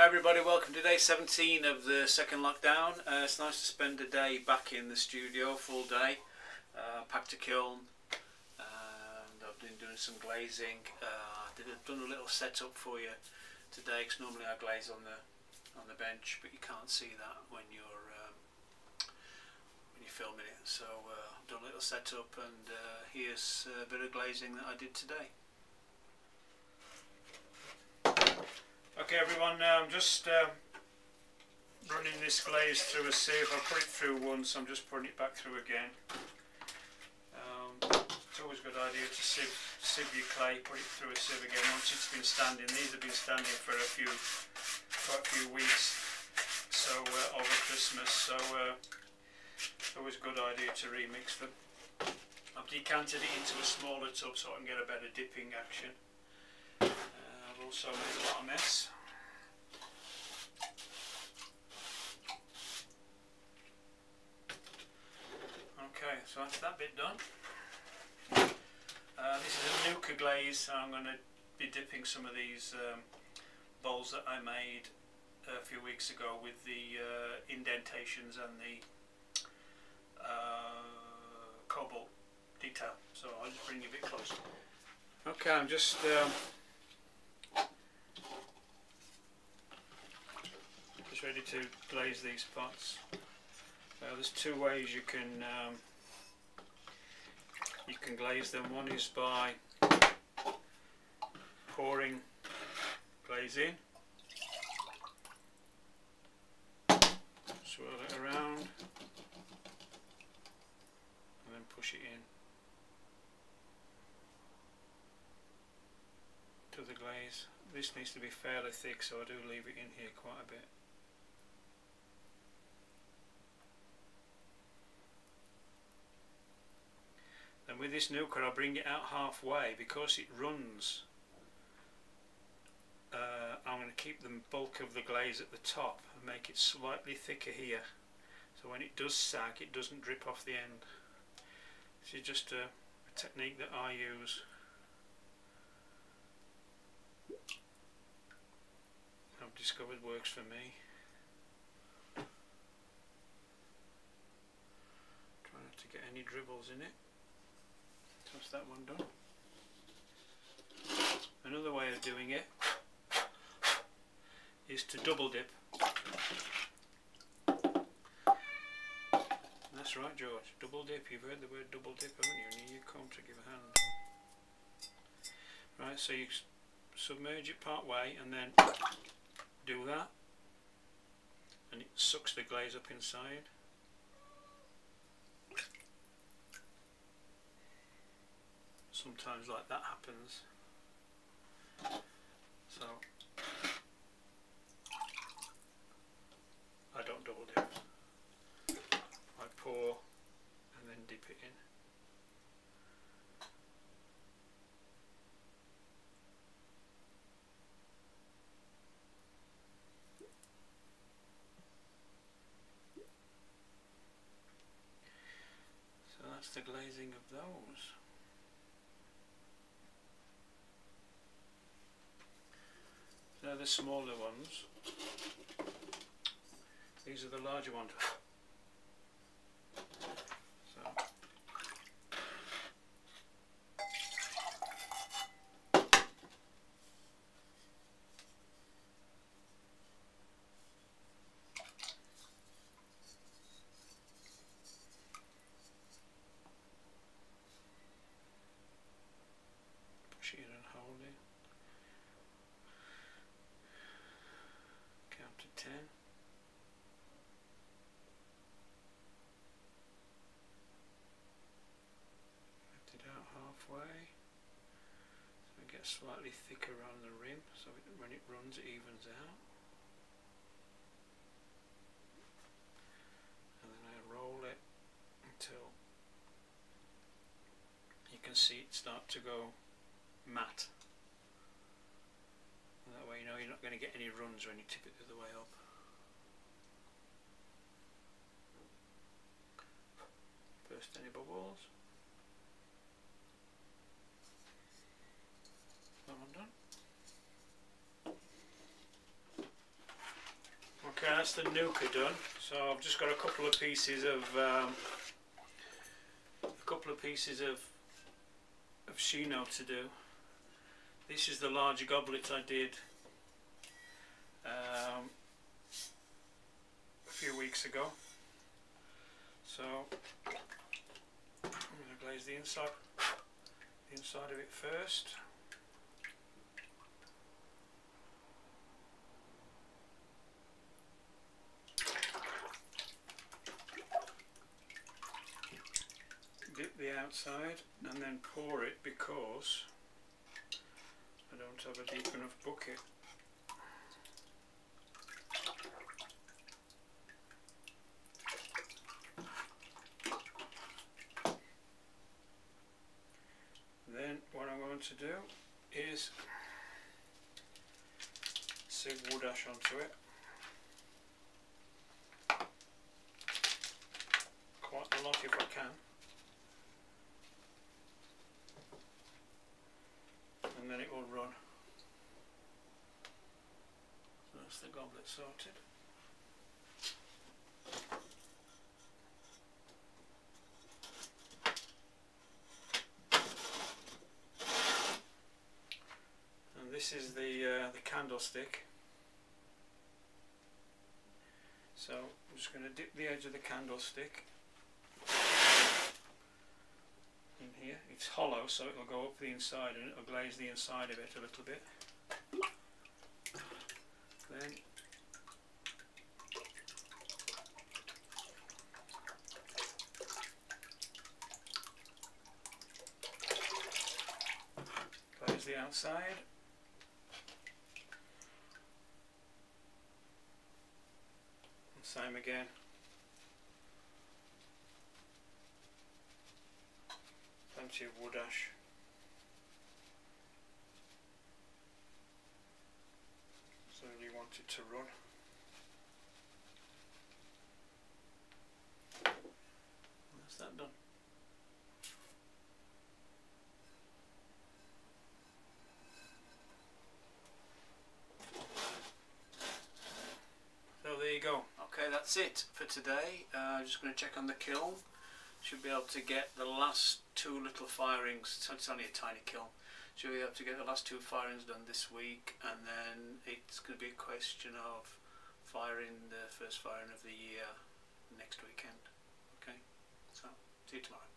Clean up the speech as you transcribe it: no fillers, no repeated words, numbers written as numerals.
Hi everybody, welcome to day 17 of the second lockdown. It's nice to spend a day back in the studio, full day. Packed a kiln and I've been doing some glazing. I've done a little setup for you today because normally I glaze on the bench, but you can't see that when you're filming it. So I've done a little setup, and here's a bit of glazing that I did today. Okay everyone, now I'm just running this glaze through a sieve. I put it through once, I'm just putting it back through again. It's always a good idea to sieve your clay, put it through a sieve again once it's been standing. These have been standing for quite a few weeks, so over Christmas, so it's always a good idea to remix them. I've decanted it into a smaller tub so I can get a better dipping action. I've also made a lot of mess. Okay, so that's that bit done. This is a nuka glaze, and I'm going to be dipping some of these bowls that I made a few weeks ago with the indentations and the cobalt detail. So I'll just bring you a bit closer. Okay, I'm just ready to glaze these pots. There's two ways you can glaze them. One is by pouring glaze in, swirl it around, and then push it in to the glaze. This needs to be fairly thick, so I do leave it in here quite a bit. And with this nuka I'll bring it out halfway because it runs. I'm going to keep the bulk of the glaze at the top and make it slightly thicker here, so when it does sag it doesn't drip off the end. This is just a technique that I use. I've discovered works for me. Try not to get any dribbles in it. That's that one done. Another way of doing it is to double dip. That's right, George, double dip. You've heard the word double dip, haven't you? And you come to give a hand. Right, so you submerge it part way and then do that, and it sucks the glaze up inside. Sometimes like that happens, so I don't double dip. I pour and then dip it in. So that's the glazing of those. They're the smaller ones. These are the larger ones. So push it in and hold it. Count to 10. Lift it out halfway, so it gets slightly thicker around the rim, so when it runs it evens out. And then I roll it until you can see it start to go matte. That way you know you're not going to get any runs when you tip it the other way up. Burst any bubbles. That one done. that's the nuca done. So I've just got a couple of pieces of chino to do. This is the larger goblet I did a few weeks ago. So I'm going to glaze the inside of it first. Dip the outside and then pour it because I don't have a deep enough bucket. Then what I'm going to do is sieve wood ash onto it. Quite a lot if I can. And then it will run. So that's the goblet sorted. And this is the candlestick. So I'm just going to dip the edge of the candlestick in here. It's hollow, so it will go up the inside and it will glaze the inside of it a little bit. Then glaze the outside. And same again. Plenty of wood ash. So you want it to run. That's that done. So there you go. Okay, that's it for today. Just going to check on the kiln. Should be able to get the last two little firings. It's only a tiny kiln. Should be able to get the last two firings done this week, and then it's going to be a question of firing the first firing of the year next weekend. Okay, so see you tomorrow.